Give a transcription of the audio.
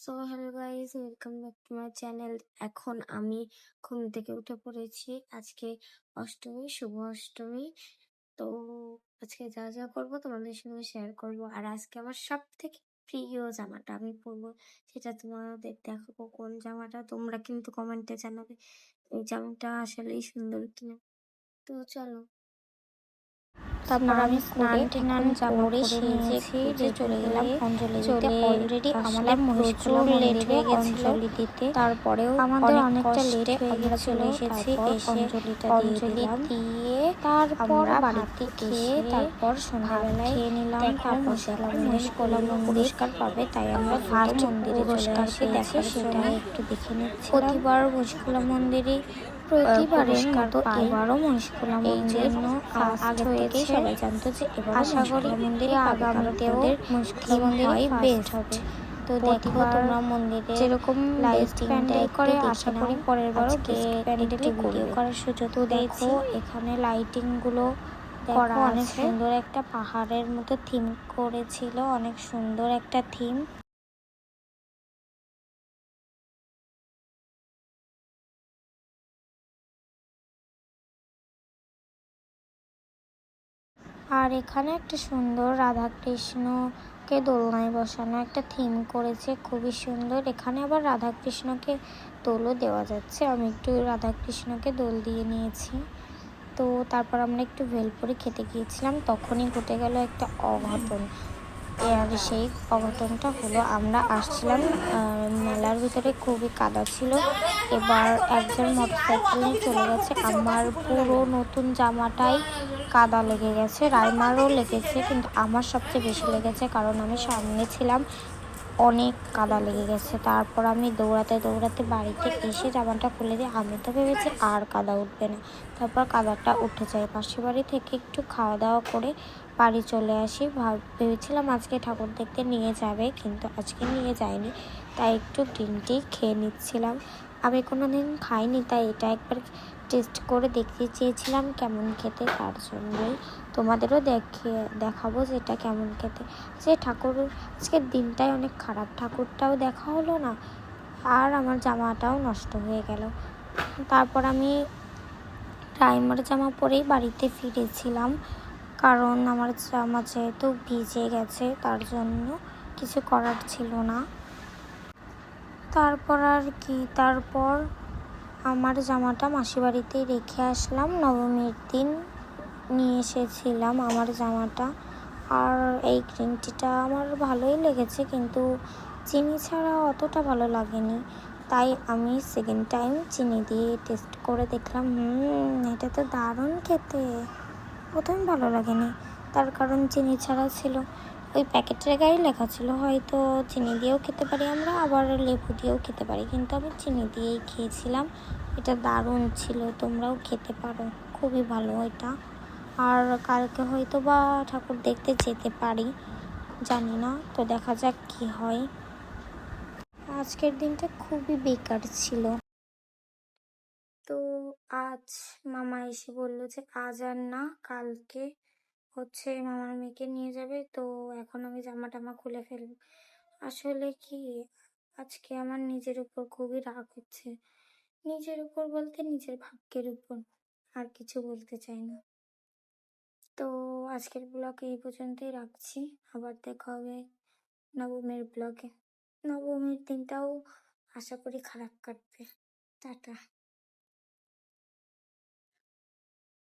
So hello guys, welcome back to my channel. এখন আমি ঘুম থেকে উঠে পড়েছি। আজকে অষ্টমী, শুভ অষ্টমী। তো আজকে যা যা করবো তোমাদের সঙ্গে শেয়ার করব। আর আজকে আমার সব থেকে প্রিয় জামাটা আমি পরবো, সেটা তোমাদের দেখাবো। কোন জামাটা তোমরা কিন্তু কমেন্টে জানাবে এই জামাটা আসলেই সুন্দর কিনা। তো চলো। তারপর আমি স্নান টান করে সেজে গুজে চলে গেলাম অঞ্জলি দিতে। অলরেডি আমাদের প্রচুর লেট হয়ে গেছিল অঞ্জলি দিতে। তারপরেও আমাদের অনেকটা লেট হয়ে গেছিল। এসেছি, এসে অঞ্জলি দিয়ে তারপর বাড়িতে খেয়ে তারপর সন্ধ্যাবেলায় খেয়ে নিলাম। তারপর মহিষকলা পুরস্কার পাবে, তাই আমরা ফার্স্ট মন্দিরে চলে আসি দেখার জন্য। একটু দেখে নিচ্ছি। প্রতিবার মহিষকলা মন্দিরে প্রতিবারের মতো এবারও মহিষকলা মন্দির আগে থেকে সবাই জানতো যে এবার আশা করি মন্দিরে আগামীতেও মহিষকলা মন্দিরে বেস্ট হবে। তো দেখো তোমরা মন্দিরে যেরকম লাইটিংটা করে আশা করি পরের বারও প্যান্ডেলে ভিডিও করার সুযোগ। তো দেখো এখানে লাইটিং গুলো করা অনেক সুন্দর, একটা পাহাড়ের মতো থিম করেছিল, অনেক সুন্দর একটা থিম। আর এখানে একটা সুন্দর রাধাকৃষ্ণকে দোলনায় বসানো একটা থিম করেছে, খুবই সুন্দর। এখানে আবার রাধাকৃষ্ণকে দোলও দেওয়া যাচ্ছে। আমি একটু রাধাকৃষ্ণকে দোল দিয়ে নিয়েছি। তো তারপর আমরা একটু ভেলপুরি খেতে গিয়েছিলাম, তখনই ঘটে গেল একটা অঘটন। আর সেই অঘটনটা হলো, আমরা আসছিলাম, মেলার ভিতরে খুবই কাদা ছিল। এবার একজন মোটরসাইকেল নিয়ে চলে গেছে, আমার পুরো নতুন জামাটাই কাদা লেগে গেছে। রাইমারও লেগেছে, কিন্তু আমার সবচেয়ে বেশি লেগেছে, কারণ আমি সামনে ছিলাম, অনেক কাদা লেগে গেছে। তারপর আমি দৌড়াতে দৌড়াতে বাড়িতে এসে জামাটা খুলে দিই। আমি তো ভেবেছি আর কাদা উঠবে না, তারপর কাদাটা উঠে যায়। পাশের বাড়ি থেকে একটু খাওয়া দাওয়া করে বাড়ি চলে আসি। ভেবেছিলাম আজকে ঠাকুর দেখতে নিয়ে যাবে, কিন্তু আজকে নিয়ে যায়নি, তাই একটু গ্রিন টি খেয়ে নিচ্ছিলাম। আমি কোনো দিন খাইনি, তাই এটা একবার টেস্ট করে দেখতে চেয়েছিলাম কেমন খেতে, তার জন্যই তোমাদেরও দেখাবো যে এটা কেমন খেতে। যে ঠাকুর আজকের দিনটাই অনেক খারাপ, ঠাকুরটাও দেখা হলো না, আর আমার জামাটাও নষ্ট হয়ে গেল। তারপর আমি রাইমার জামা পরেই বাড়িতে ফিরেছিলাম, কারণ আমার জামা যেহেতু ভিজে গেছে, তার জন্য কিছু করার ছিল না। তারপর আর কি, তারপর আমার জামাটা মাসি বাড়িতেই রেখে আসলাম। নবমীর দিন নিয়ে এসেছিলাম আমার জামাটা। আর এই গ্রিন টিটা আমার ভালোই লেগেছে, কিন্তু চিনি ছাড়া অতটা ভালো লাগেনি, তাই আমি সেকেন্ড টাইম চিনি দিয়ে টেস্ট করে দেখলাম। এটা তো দারুণ খেতে। প্রথমে ভালো লাগেনি, তার কারণ চিনি ছাড়া ছিল। ওই প্যাকেটের গায়ে লেখা ছিল হয়তো চিনি দিয়েও খেতে পারি আমরা, আবার লেবু দিয়েও খেতে পারি, কিন্তু আমি চিনি দিয়েই খেয়েছিলাম। এটা দারুণ ছিল, তোমরাও খেতে পারো, খুবই ভালো এটা। আর কালকে হয়তো বা ঠাকুর দেখতে যেতে পারি, জানি না, তো দেখা যাক কি হয়। আজকের দিনটা খুবই বেকার ছিল। তো আজ মামা এসে বললো যে আজ আর না, কালকে হচ্ছে মামার মেয়েকে নিয়ে যাবে। তো এখন আমি জামা টামা খুলে ফেলবো। আসলে কি, আজকে আমার নিজের উপর খুবই রাগ হচ্ছে। নিজের উপর বলতে নিজের ভাগ্যের উপর, আর কিছু বলতে চাই না। তো আজকের ব্লগ এই পর্যন্তই রাখছি, আবার দেখা হবে নবমীর ব্লগে। নবমীর দিনটাও আশা করি খারাপ কাটবে। টাটা।